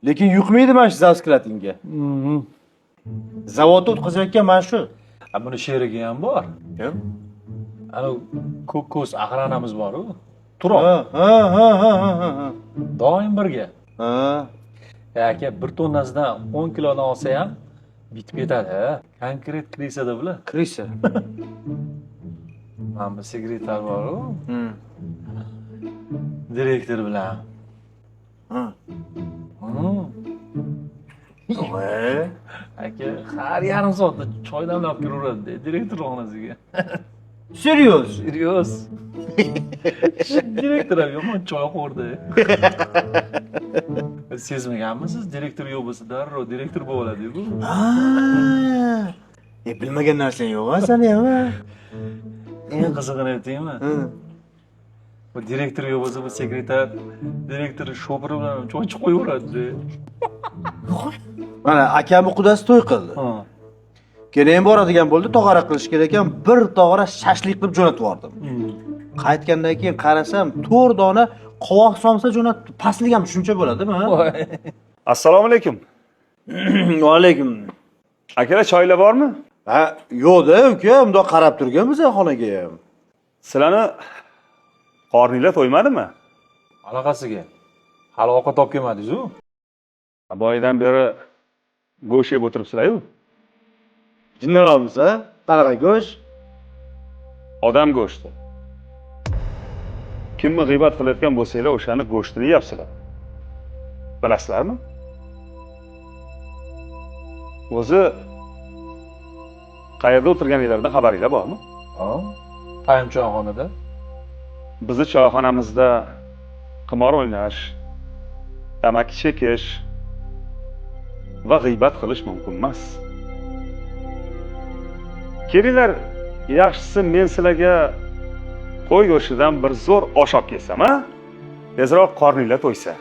Lekin yuqmaydi mana shu zavsklatingga. Zavodda o'tkazayotgan mana shu. Buni she'riga ham bor. Kim? Ana ko'k ko'z aqranamiz bor-ku. Turoq. Ha. Doim birga. Ha. Aka bir tonnasidan 10 kilodan olsa ham bitib ketadi. Konkret krisada bular. Krisa. Mana bu sekretar bor-ku. Direktor bilan. Ha. Aka har yarim soatda choy damlab kiraveradi direktor xonasiga. Serios? Serios. Direktor ham yomon choy qo'rdi. Sezmaganmisiz? Direktor yo'q bo'lsa darrov direktor bo'lib oladi-ku. Ha. Bilmagan narsang yo'q-a seni ham. Eng qizig'ini aytaymi? Bu direktor yo'q bo'lsa bu sekretar direktor shopiri bilan choy ichib qo'yaveradi. Mana akamni qudasi to'y qildi. Keyin ham boradigan bo'ldi, tog'ora qilish kerak ekan, bir tog'ora shashlik qilib jo'natib yubordim. Qaytgandan keyin qarasam, 4 dona qovoq somsa jo'natdi. Pastlik ham shuncha bo'ladimi? Assalomu alaykum. Va alaykum. Akalar choylar bormi? Ha, yo'q-da, uka, bundoq qarab turganmiz xonaga ham. Sizlarni qorninglar to'ymadimi? Anaqasiga. Hali ovqat olib kelmadingiz-ku? Boydan beri go'sht yeb o'tiribsizlar-ku. Jinnaramiz, ha? Qanaqa go'sht? Odam go'shti. Kimni g'iybat qilayotgan bo'lsanglar, o'shani go'shtini yeyapsizlar. Bilasizlarmi? O'zi qayerda o'tirganinglardan xabaringlar bormi? Ha? Tayim choyxonada. Bizni choyxonamizda qimor o'ynash, tamaki chekish va g'iybat qilish mumkin emas. Kelinglar, yaxshisi men sizlarga qo'y go'shtidan bir zo'r osh olib kelsam, ha? Tezroq qorninglar to'ysa.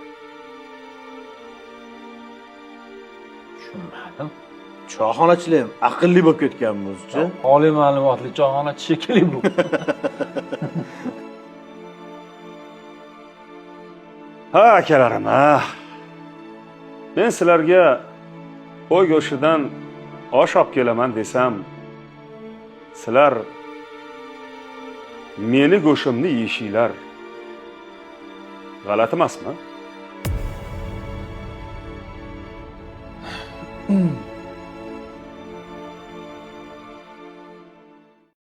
Tushunmadim. Choyxonachilar ham aqlli bo'lib ketganmiz-chi. Oliy ma'lumotli choyxonachi shekilli bu. Ha, akalarim, ha. Men sizlarga qo'y go'shtidan osh olib kelaman desam, sizlar meni go'shtimni yeyishinglar g'alati emasmi?